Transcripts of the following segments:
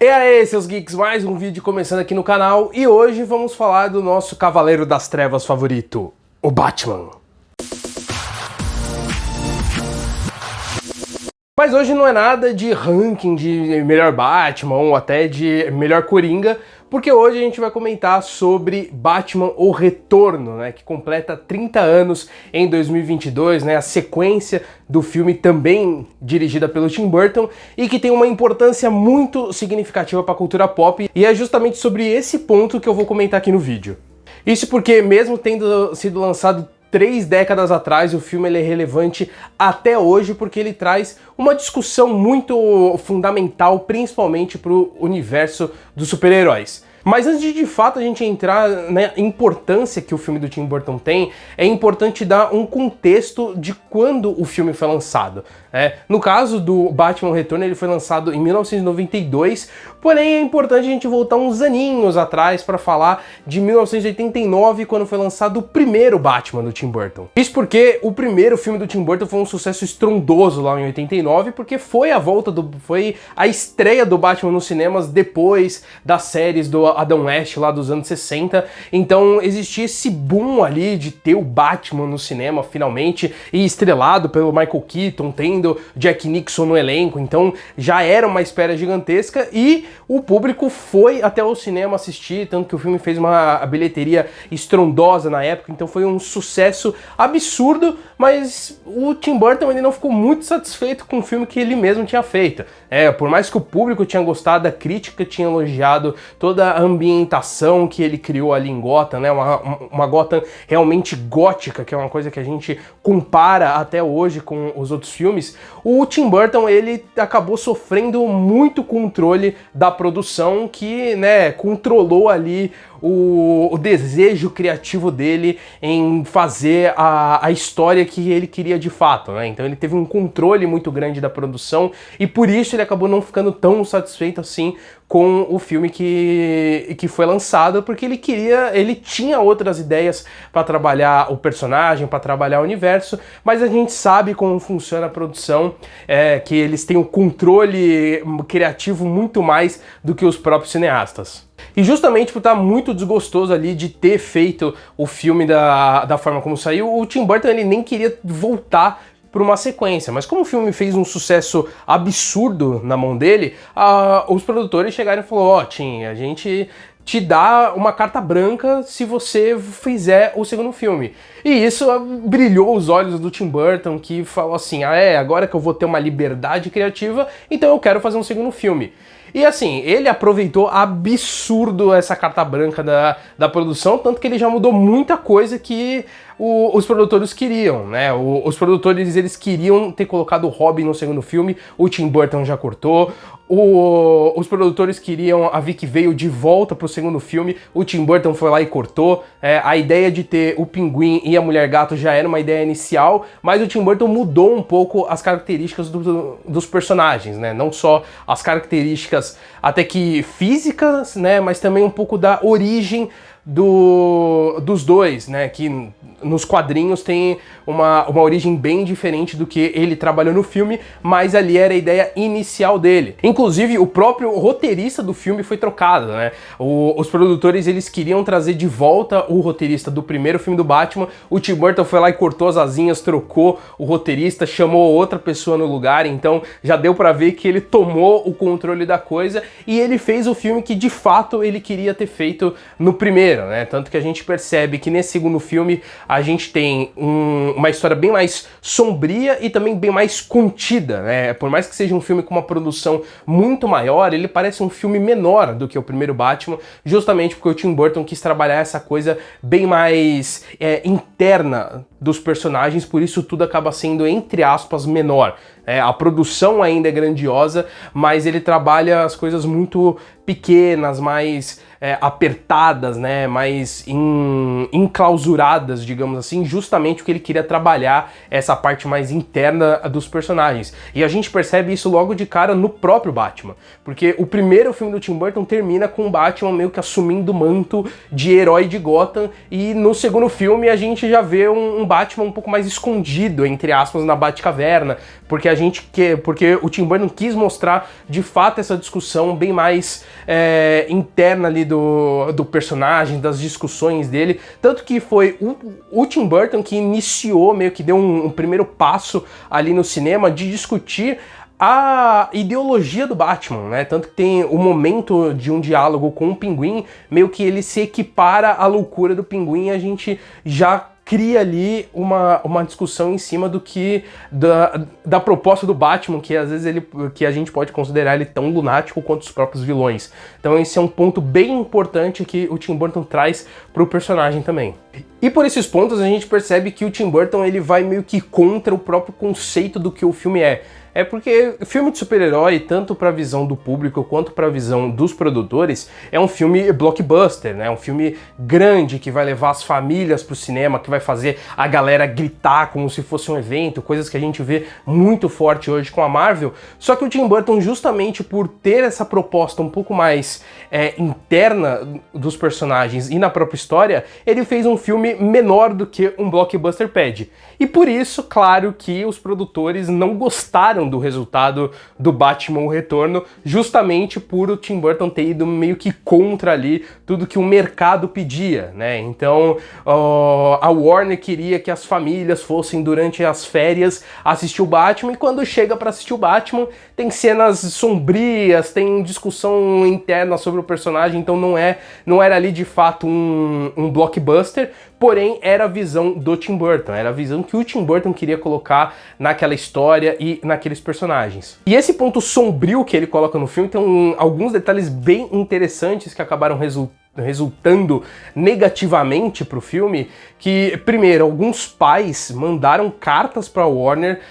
E aí, seus geeks, mais um vídeo começando aqui no canal e hoje vamos falar do nosso Cavaleiro das Trevas favorito, o Batman. Mas hoje não é nada de ranking de melhor Batman ou até de melhor Coringa, porque hoje a gente vai comentar sobre Batman O Retorno, né, que completa 30 anos em 2022, né, a sequência do filme também dirigida pelo Tim Burton e que tem uma importância muito significativa para a cultura pop, e é justamente sobre esse ponto que eu vou comentar aqui no vídeo. Isso porque mesmo tendo sido lançado 3 décadas atrás, o filme ele é relevante até hoje porque ele traz uma discussão muito fundamental, principalmente para o universo dos super-heróis. Mas antes de fato a gente entrar na importância que o filme do Tim Burton tem, é importante dar um contexto de quando o filme foi lançado. No caso do Batman Retorno, ele foi lançado em 1992, porém é importante a gente voltar uns aninhos atrás para falar de 1989, quando foi lançado o primeiro Batman do Tim Burton. Isso porque o primeiro filme do Tim Burton foi um sucesso estrondoso lá em 89, porque foi a estreia do Batman nos cinemas depois das séries do Adam West lá dos anos 60, então existia esse boom ali de ter o Batman no cinema finalmente, e estrelado pelo Michael Keaton, tendo Jack Nixon no elenco, então já era uma espera gigantesca e o público foi até o cinema assistir, tanto que o filme fez uma bilheteria estrondosa na época, então foi um sucesso absurdo, mas o Tim Burton ele não ficou muito satisfeito com o filme que ele mesmo tinha feito. Por mais que o público tinha gostado, a crítica tinha elogiado toda a ambientação que ele criou ali em Gotham, né? Uma Gotham realmente gótica, que é uma coisa que a gente compara até hoje com os outros filmes. O Tim Burton ele acabou sofrendo muito controle da produção, que, né, controlou ali o desejo criativo dele em fazer a história que ele queria de fato, né? Então ele teve um controle muito grande da produção e por isso ele acabou não ficando tão satisfeito assim com o filme que foi lançado, porque ele tinha outras ideias para trabalhar o personagem, para trabalhar o universo, mas a gente sabe como funciona a produção, que eles têm um controle criativo muito mais do que os próprios cineastas. E justamente por estar muito desgostoso ali de ter feito o filme da forma como saiu, o Tim Burton ele nem queria voltar para uma sequência, mas como o filme fez um sucesso absurdo na mão dele, os produtores chegaram e falaram: Tim, a gente te dá uma carta branca se você fizer o segundo filme. E isso brilhou os olhos do Tim Burton, que falou assim: agora que eu vou ter uma liberdade criativa, então eu quero fazer um segundo filme. E assim, ele aproveitou absurdo essa carta branca da produção, tanto que ele já mudou muita coisa que os produtores queriam, né? Os produtores eles queriam ter colocado o Robin no segundo filme, o Tim Burton já cortou. Os produtores queriam a Vicky Vale de volta pro segundo filme, o Tim Burton foi lá e cortou. A ideia de ter o Pinguim e a Mulher Gato já era uma ideia inicial, mas o Tim Burton mudou um pouco as características dos personagens, né? Não só as características até que físicas, né? Mas também um pouco da origem dos dois, né, que nos quadrinhos tem uma origem bem diferente do que ele trabalhou no filme, mas ali era a ideia inicial dele. Inclusive, o próprio roteirista do filme foi trocado, né? Os produtores, eles queriam trazer de volta o roteirista do primeiro filme do Batman, o Tim Burton foi lá e cortou as asinhas, trocou o roteirista, chamou outra pessoa no lugar, então já deu pra ver que ele tomou o controle da coisa e ele fez o filme que de fato ele queria ter feito no primeiro. Né? Tanto que a gente percebe que nesse segundo filme a gente tem uma história bem mais sombria e também bem mais contida, né? Por mais que seja um filme com uma produção muito maior, ele parece um filme menor do que o primeiro Batman, justamente porque o Tim Burton quis trabalhar essa coisa bem mais interna dos personagens, por isso tudo acaba sendo, entre aspas, menor. A produção ainda é grandiosa, mas ele trabalha as coisas muito pequenas, mais apertadas, né, mais enclausuradas, digamos assim, justamente porque ele queria trabalhar essa parte mais interna dos personagens. E a gente percebe isso logo de cara no próprio Batman, porque o primeiro filme do Tim Burton termina com o Batman meio que assumindo o manto de herói de Gotham, e no segundo filme a gente já vê um Batman um pouco mais escondido, entre aspas, na Batcaverna, porque a gente quer, porque o Tim Burton quis mostrar de fato essa discussão bem mais interna ali do personagem, das discussões dele, tanto que foi o Tim Burton que iniciou, meio que deu um primeiro passo ali no cinema de discutir a ideologia do Batman, né? Tanto que tem o momento de um diálogo com o Pinguim, meio que ele se equipara à loucura do Pinguim, e a gente já cria ali uma discussão em cima do que da proposta do Batman, que às vezes que a gente pode considerar ele tão lunático quanto os próprios vilões. Então esse é um ponto bem importante que o Tim Burton traz pro personagem também. E por esses pontos a gente percebe que o Tim Burton ele vai meio que contra o próprio conceito do que o filme é. É porque filme de super-herói, tanto para a visão do público quanto para a visão dos produtores, é um filme blockbuster, né? Um filme grande que vai levar as famílias pro cinema, que vai fazer a galera gritar como se fosse um evento, coisas que a gente vê muito forte hoje com a Marvel. Só que o Tim Burton, justamente por ter essa proposta um pouco mais interna dos personagens e na própria história, ele fez um filme menor do que um blockbuster pede. E por isso, claro que os produtores não gostaram do resultado do Batman: O Retorno, justamente por o Tim Burton ter ido meio que contra ali tudo que o mercado pedia, né? Então a Warner queria que as famílias fossem durante as férias assistir o Batman, e quando chega para assistir o Batman tem cenas sombrias, tem discussão interna sobre o personagem, então não era ali de fato um blockbuster, porém era a visão do Tim Burton, era a visão que o Tim Burton queria colocar naquela história e naqueles personagens. E esse ponto sombrio que ele coloca no filme tem alguns detalhes bem interessantes que acabaram resultando negativamente pro filme, que, primeiro, alguns pais mandaram cartas pra Warner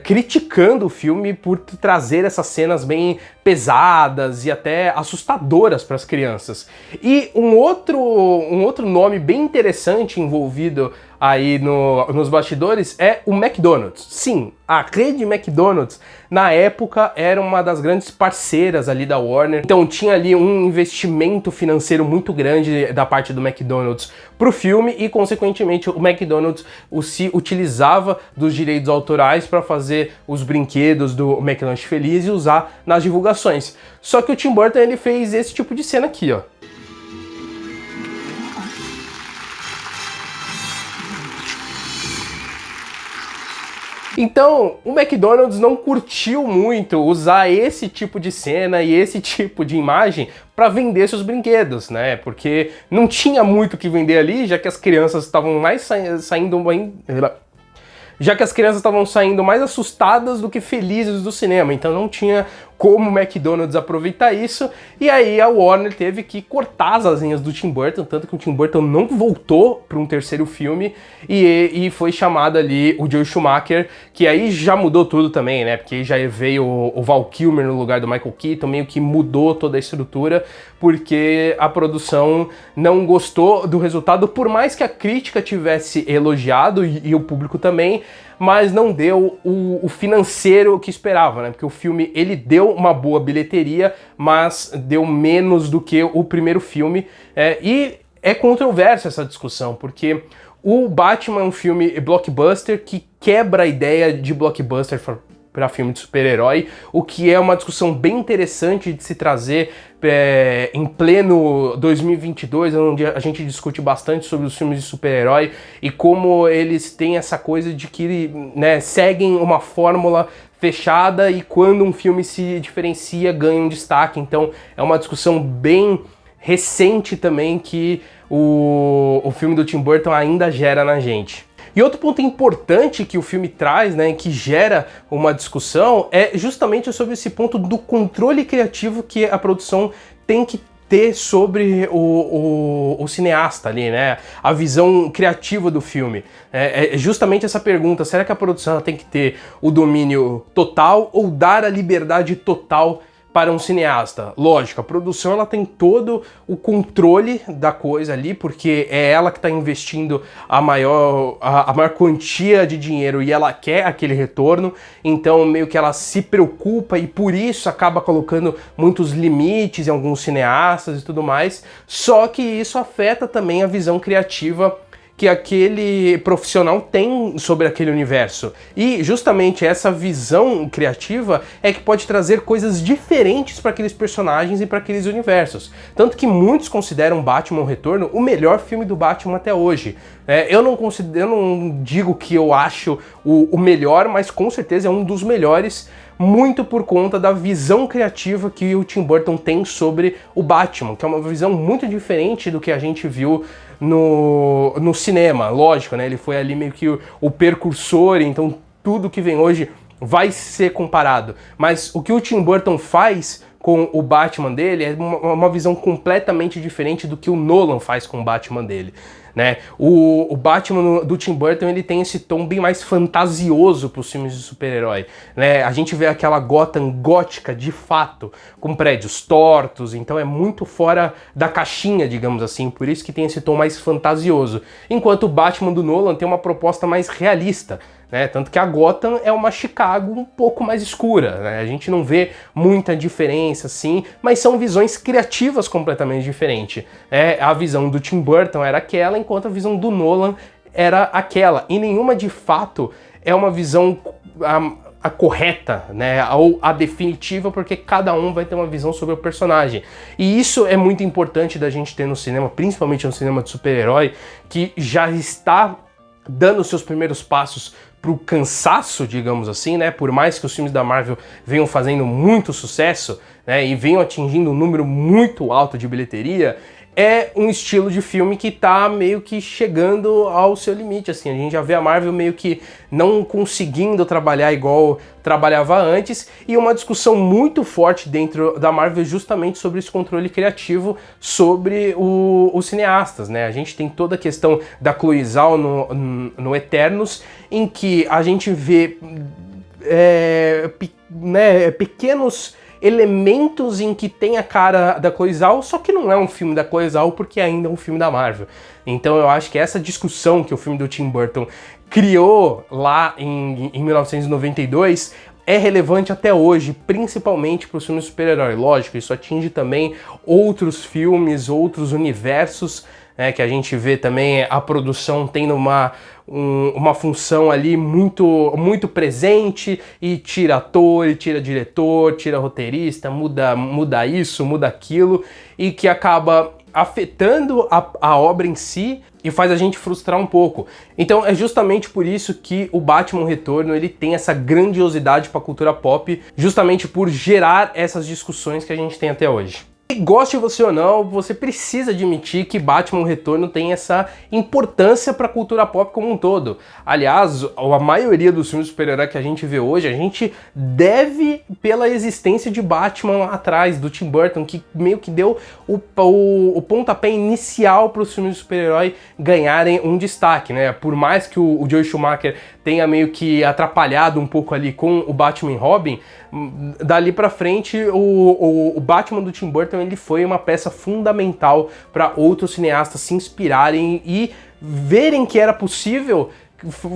criticando o filme por trazer essas cenas bem pesadas e até assustadoras para as crianças. E um outro nome bem interessante envolvido aí nos bastidores é o McDonald's. Sim, a rede McDonald's na época era uma das grandes parceiras ali da Warner, então tinha ali um investimento financeiro muito grande da parte do McDonald's pro filme, e consequentemente o McDonald's se utilizava dos direitos autorais para fazer os brinquedos do McLanche Feliz e usar nas divulgações. Só que o Tim Burton ele fez esse tipo de cena aqui, ó. Então, o McDonald's não curtiu muito usar esse tipo de cena e esse tipo de imagem para vender seus brinquedos, né? Porque não tinha muito o que vender ali, já que as crianças estavam mais saindo mais assustadas do que felizes do cinema, então não tinha como o McDonald's aproveitar isso, e aí a Warner teve que cortar as asinhas do Tim Burton, tanto que o Tim Burton não voltou para um terceiro filme, e foi chamado ali o Joel Schumacher, que aí já mudou tudo também, né? Porque já veio o Val Kilmer no lugar do Michael Keaton, meio que mudou toda a estrutura, porque a produção não gostou do resultado, por mais que a crítica tivesse elogiado, e o público também, mas não deu o financeiro que esperava, né? Porque o filme, ele deu uma boa bilheteria, mas deu menos do que o primeiro filme. E é controversa essa discussão, porque o Batman é um filme blockbuster que quebra a ideia de blockbuster para filme de super-herói, o que é uma discussão bem interessante de se trazer em pleno 2022, onde a gente discute bastante sobre os filmes de super-herói e como eles têm essa coisa de que, né, seguem uma fórmula fechada, e quando um filme se diferencia, ganha um destaque. Então é uma discussão bem recente também que o filme do Tim Burton ainda gera na gente. E outro ponto importante que o filme traz, né, que gera uma discussão, é justamente sobre esse ponto do controle criativo que a produção tem que ter sobre o cineasta ali, né? A visão criativa do filme. É justamente essa pergunta: será que a produção tem que ter o domínio total ou dar a liberdade total para um cineasta? Lógico, a produção ela tem todo o controle da coisa ali, porque é ela que está investindo a maior quantia de dinheiro e ela quer aquele retorno, então meio que ela se preocupa e por isso acaba colocando muitos limites em alguns cineastas e tudo mais, só que isso afeta também a visão criativa que aquele profissional tem sobre aquele universo. E justamente essa visão criativa é que pode trazer coisas diferentes para aqueles personagens e para aqueles universos. Tanto que muitos consideram Batman: O Retorno o melhor filme do Batman até hoje. Eu não digo que eu acho o melhor, mas com certeza é um dos melhores, muito por conta da visão criativa que o Tim Burton tem sobre o Batman, que é uma visão muito diferente do que a gente viu no cinema. Lógico, né? Ele foi ali meio que o precursor, então tudo que vem hoje vai ser comparado. Mas o que o Tim Burton faz com o Batman dele é uma visão completamente diferente do que o Nolan faz com o Batman dele, né? O Batman do Tim Burton, ele tem esse tom bem mais fantasioso para os filmes de super-herói, né? A gente vê aquela Gotham gótica de fato, com prédios tortos, então é muito fora da caixinha, digamos assim, por isso que tem esse tom mais fantasioso. Enquanto o Batman do Nolan tem uma proposta mais realista, né? Tanto que a Gotham é uma Chicago um pouco mais escura, né? A gente não vê muita diferença assim, mas são visões criativas completamente diferentes. A visão do Tim Burton era aquela, enquanto a visão do Nolan era aquela. E nenhuma de fato é uma visão a correta, né, ou a definitiva, porque cada um vai ter uma visão sobre o personagem. E isso é muito importante da gente ter no cinema, principalmente no cinema de super-herói, que já está dando seus primeiros passos pro cansaço, digamos assim, né? Por mais que os filmes da Marvel venham fazendo muito sucesso, né, e venham atingindo um número muito alto de bilheteria, é um estilo de filme que tá meio que chegando ao seu limite, assim. A gente já vê a Marvel meio que não conseguindo trabalhar igual trabalhava antes, e uma discussão muito forte dentro da Marvel justamente sobre esse controle criativo sobre os cineastas, né? A gente tem toda a questão da Chloe Zhao no Eternos, em que a gente vê pequenos elementos em que tem a cara da Chloe Zhao, só que não é um filme da Chloe Zhao porque ainda é um filme da Marvel. Então eu acho que essa discussão que o filme do Tim Burton criou lá em 1992 é relevante até hoje, principalmente para os filmes de super-herói. Lógico, isso atinge também outros filmes, outros universos, né, que a gente vê também a produção tendo uma função ali muito presente, e tira ator, e tira diretor, tira roteirista, muda isso, muda aquilo, e que acaba afetando a obra em si e faz a gente frustrar um pouco. Então é justamente por isso que o Batman Retorno ele tem essa grandiosidade para a cultura pop, justamente por gerar essas discussões que a gente tem até hoje. E goste você ou não, você precisa admitir que Batman Retorno tem essa importância para a cultura pop como um todo. Aliás, a maioria dos filmes de super-herói que a gente vê hoje, a gente deve pela existência de Batman lá atrás, do Tim Burton, que meio que deu o pontapé inicial para os filmes de super-herói ganharem um destaque, né? Por mais que o Joel Schumacher tenha meio que atrapalhado um pouco ali com o Batman e Robin, dali pra frente o Batman do Tim Burton ele foi uma peça fundamental para outros cineastas se inspirarem e verem que era possível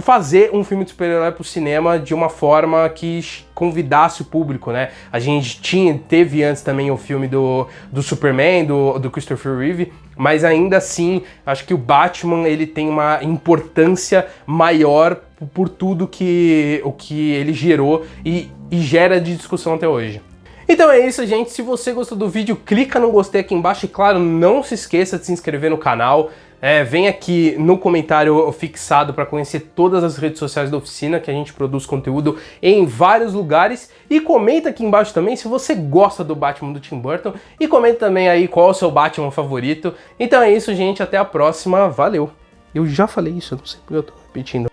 fazer um filme de super-herói pro cinema de uma forma que convidasse o público, né? A gente teve antes também o filme do Superman, do Christopher Reeve, mas ainda assim, acho que o Batman ele tem uma importância maior por tudo o que ele gerou e gera de discussão até hoje. Então é isso, gente. Se você gostou do vídeo, clica no gostei aqui embaixo e, claro, não se esqueça de se inscrever no canal. Vem aqui no comentário fixado para conhecer todas as redes sociais da oficina, que a gente produz conteúdo em vários lugares. E comenta aqui embaixo também se você gosta do Batman do Tim Burton. E comenta também aí qual é o seu Batman favorito. Então é isso, gente. Até a próxima. Valeu! Eu já falei isso, eu não sei porque eu tô repetindo.